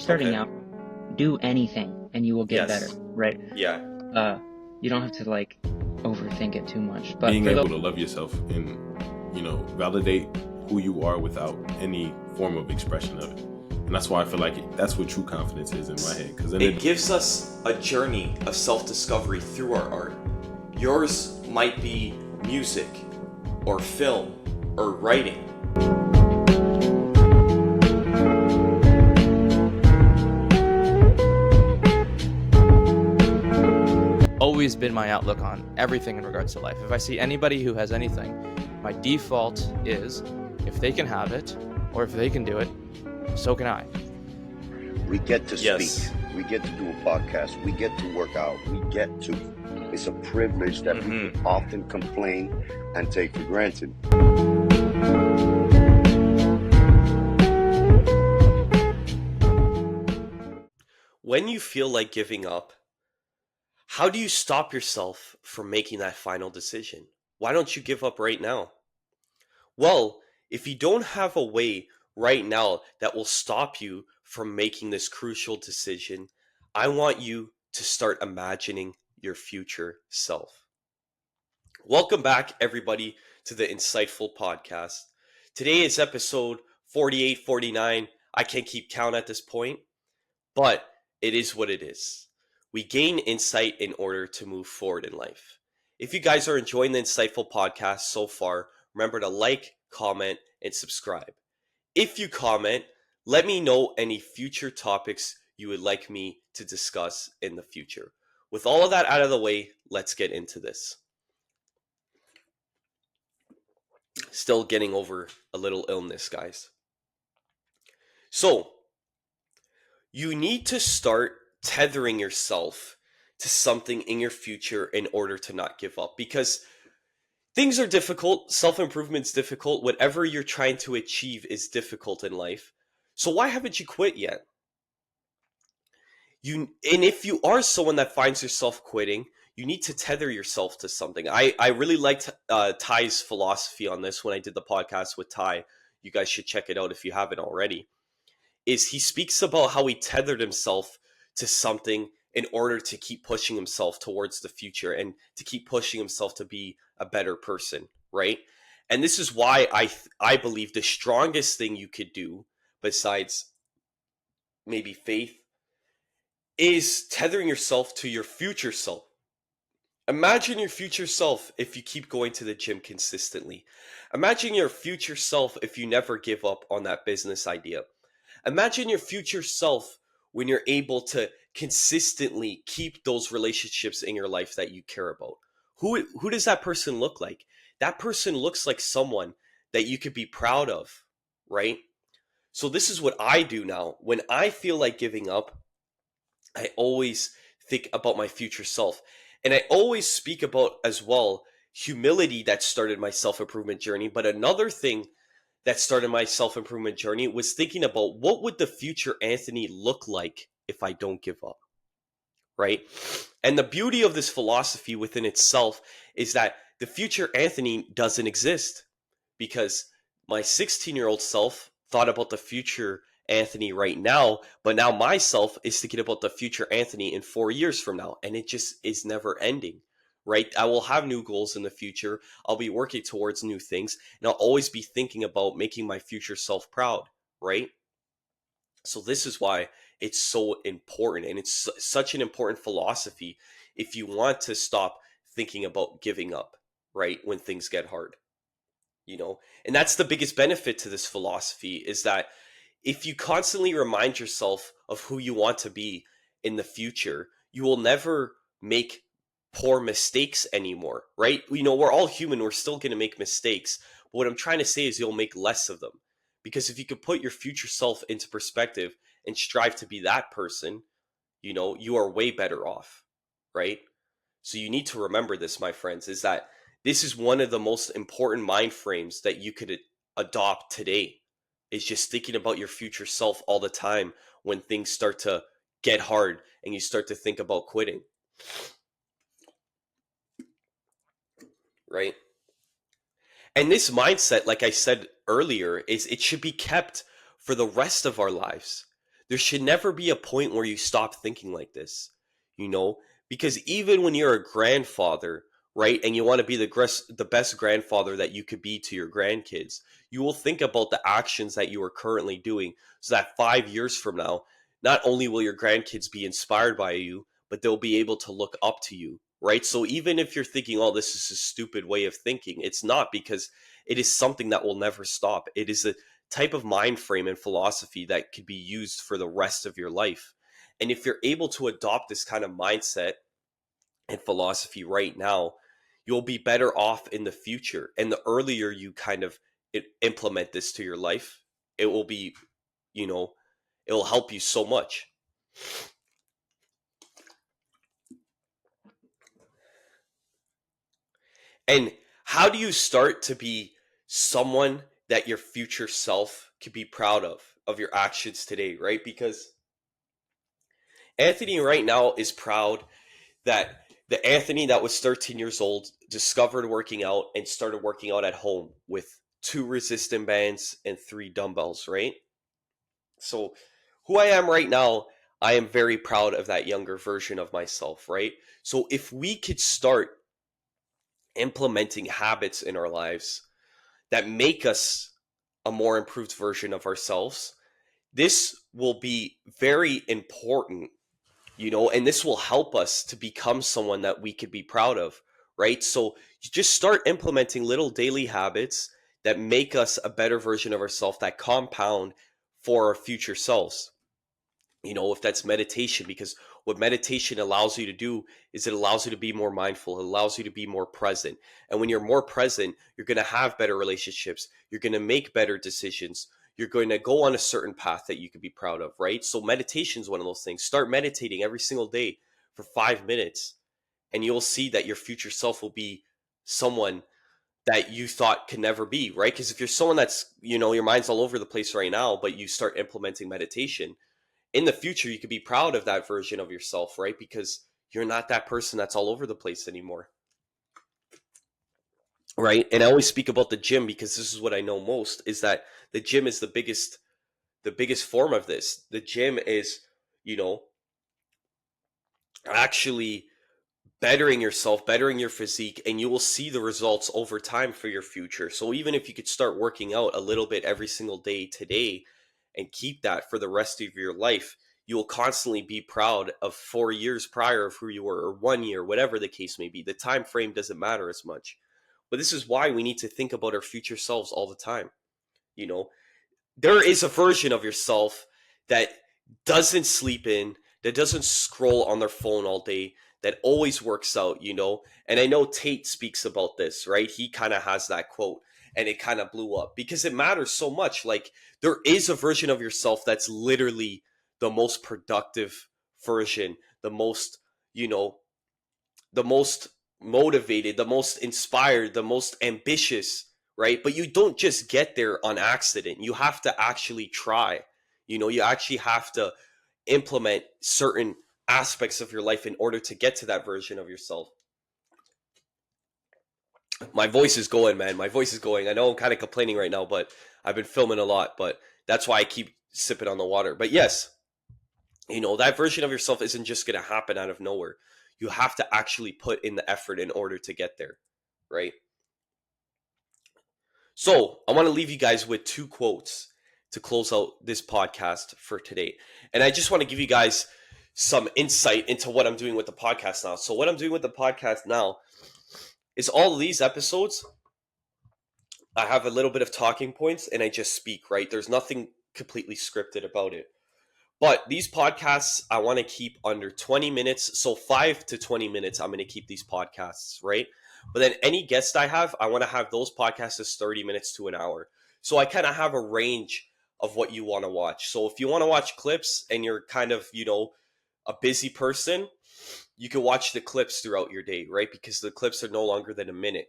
starting Okay. out, do anything and you will get better, Yes. right? Yeah. You don't have to like overthink it too much. But Being for the able to love yourself and, validate who you are without any form of expression of it. And that's why I feel like that's what true confidence is in my head. Because It gives us a journey of self-discovery through our art. Yours might be music or film or writing. Always been my outlook on everything in regards to life. If I see anybody who has anything, my default is if they can have it or if they can do it, so can I. We get to Yes. speak. We get to do a podcast. We get to work out. We get to. It's a privilege that people often complain and take for granted. When you feel like giving up, how do you stop yourself from making that final decision? Why don't you give up right now? Well, if you don't have a way right now that will stop you from making this crucial decision, I want you to start imagining your future self. Welcome back, everybody, to the Insightful Podcast. Today is episode 48, 49. I can't keep count at this point, but it is what it is. We gain insight in order to move forward in life. If you guys are enjoying the Insightful Podcast so far, remember to like, comment, and subscribe. If you comment, let me know any future topics you would like me to discuss in the future. With all of that out of the way, let's get into this. Still getting over a little illness, guys. So, you need to start tethering yourself to something in your future in order to not give up, because things are difficult. Self-improvement's difficult. Whatever you're trying to achieve is difficult in life. So why haven't you quit yet? And if you are someone that finds yourself quitting, you need to tether yourself to something. I really liked Ty's philosophy on this when I did the podcast with Ty. You guys should check it out if you haven't already. Is he speaks about how he tethered himself to something in order to keep pushing himself towards the future and to keep pushing himself to be a better person, right? And this is why I believe the strongest thing you could do, besides maybe faith, is tethering yourself to your future self. Imagine your future self if you keep going to the gym consistently. Imagine your future self if you never give up on that business idea. Imagine your future self when you're able to consistently keep those relationships in your life that you care about. Who does that person look like? That person looks like someone that you could be proud of, right? So this is what I do now. When I feel like giving up, I always think about my future self. And I always speak about as well humility that started my self-improvement journey. But another thing that started my self-improvement journey was thinking about what would the future Anthony look like if I don't give up, right? And the beauty of this philosophy within itself is that the future Anthony doesn't exist, because my 16-year-old self thought about the future Anthony right now, but now myself is thinking about the future Anthony in 4 years from now, and it just is never ending, right? I will have new goals in the future. I'll be working towards new things, and I'll always be thinking about making my future self proud, right? So this is why it's so important, and it's such an important philosophy if you want to stop thinking about giving up, right, when things get hard, And that's the biggest benefit to this philosophy, is that if you constantly remind yourself of who you want to be in the future, you will never make poor mistakes anymore, right? We're all human. We're still going to make mistakes. But what I'm trying to say is you'll make less of them. Because if you could put your future self into perspective and strive to be that person, you are way better off, right? So you need to remember this, my friends, is that this is one of the most important mind frames that you could adopt today. Is just thinking about your future self all the time when things start to get hard and you start to think about quitting. Right? And this mindset, like I said earlier, is it should be kept for the rest of our lives. there should never be a point where you stop thinking like this, because even when you're a grandfather, right, and you want to be the best grandfather that you could be to your grandkids, you will think about the actions that you are currently doing, so that 5 years from now, not only will your grandkids be inspired by you, but they'll be able to look up to you, right? So even if you're thinking, oh, this is a stupid way of thinking, it's not, because it is something that will never stop. It is a type of mind frame and philosophy that could be used for the rest of your life. And if you're able to adopt this kind of mindset and philosophy right now, you'll be better off in the future. And the earlier you kind of implement this to your life, it will be, it will help you so much. And how do you start to be someone that your future self could be proud of your actions today, right? Because Anthony right now is proud that the Anthony that was 13 years old discovered working out and started working out at home with 2 resistant bands and 3 dumbbells, right? So who I am right now, I am very proud of that younger version of myself, right? So if we could start implementing habits in our lives that make us a more improved version of ourselves, this will be very important, and this will help us to become someone that we could be proud of, right? So you just start implementing little daily habits that make us a better version of ourselves, that compound for our future selves. If that's meditation, because what meditation allows you to do is it allows you to be more mindful. It allows you to be more present. And when you're more present, you're going to have better relationships. You're going to make better decisions. You're going to go on a certain path that you could be proud of, right? So meditation is one of those things. Start meditating every single day for 5 minutes, and you'll see that your future self will be someone that you thought could never be, right? Because if you're someone that's, your mind's all over the place right now, but you start implementing meditation, in the future, you could be proud of that version of yourself, right? Because you're not that person that's all over the place anymore, right? And I always speak about the gym because this is what I know most, is that the gym is the biggest form of this. The gym is, actually bettering yourself, bettering your physique, and you will see the results over time for your future. So even if you could start working out a little bit every single day today and keep that for the rest of your life, you will constantly be proud of 4 years prior of who you were, or 1 year, whatever the case may be. The time frame doesn't matter as much. But this is why we need to think about our future selves all the time. There is a version of yourself that doesn't sleep in, that doesn't scroll on their phone all day, that always works out, And I know Tate speaks about this, right? He kind of has that quote, and it kind of blew up because it matters so much. Like, there is a version of yourself that's literally the most productive version, the most, the most motivated, the most inspired, the most ambitious, right? But you don't just get there on accident. You have to actually try. You actually have to implement certain aspects of your life in order to get to that version of yourself. My voice is going, man. My voice is going. I know I'm kind of complaining right now, but I've been filming a lot, but that's why I keep sipping on the water. But yes, that version of yourself isn't just going to happen out of nowhere. You have to actually put in the effort in order to get there, right? So I want to leave you guys with 2 quotes to close out this podcast for today. And I just want to give you guys some insight into what I'm doing with the podcast now. So what I'm doing with the podcast now is all of these episodes, I have a little bit of talking points and I just speak, right? There's nothing completely scripted about it. But these podcasts, I want to keep under 20 minutes. So 5 to 20 minutes, I'm going to keep these podcasts, right? But then any guest I have, I want to have those podcasts as 30 minutes to an hour. So I kind of have a range of what you want to watch. So if you want to watch clips and you're kind of, a busy person, you can watch the clips throughout your day, right? Because the clips are no longer than a minute.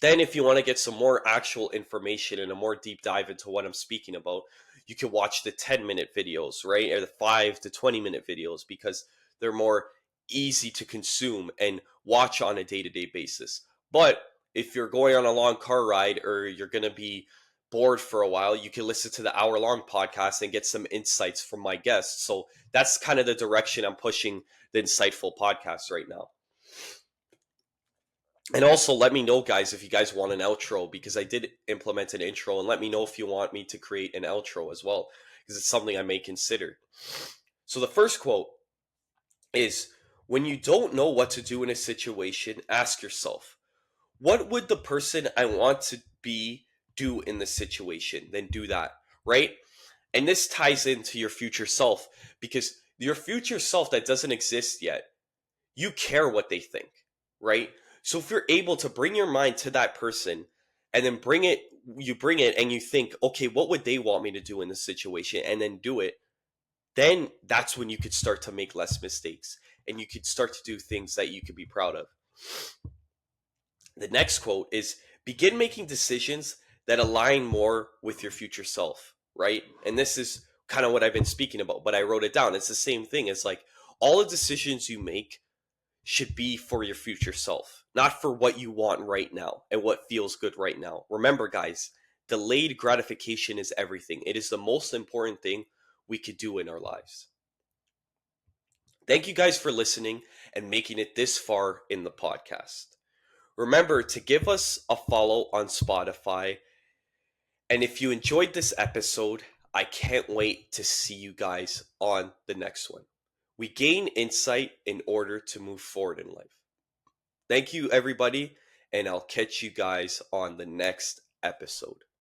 Then if you want to get some more actual information and a more deep dive into what I'm speaking about, you can watch the 10-minute videos, right? Or the 5 to 20-minute videos, because they're more easy to consume and watch on a day-to-day basis. But if you're going on a long car ride, or you're going to be bored for a while, you can listen to the hour-long podcast and get some insights from my guests. So that's kind of the direction I'm pushing the Insightful podcast right now. And also let me know, guys, if you guys want an outro, because I did implement an intro, and let me know if you want me to create an outro as well, because it's something I may consider. So the first quote is, when you don't know what to do in a situation, ask yourself, what would the person I want to be do in this situation? Then do that, right? And this ties into your future self, because your future self that doesn't exist yet, you care what they think, right? So if you're able to bring your mind to that person and then you bring it and you think, okay, what would they want me to do in this situation? And then do it. Then that's when you could start to make less mistakes and you could start to do things that you could be proud of. The next quote is, begin making decisions that align more with your future self, right? And this is kind of what I've been speaking about, but I wrote it down. It's the same thing. It's like all the decisions you make should be for your future self, not for what you want right now and what feels good right now. Remember, guys, delayed gratification is everything. It is the most important thing we could do in our lives. Thank you guys for listening and making it this far in the podcast. Remember to give us a follow on Spotify. And if you enjoyed this episode, I can't wait to see you guys on the next one. We gain insight in order to move forward in life. Thank you, everybody, and I'll catch you guys on the next episode.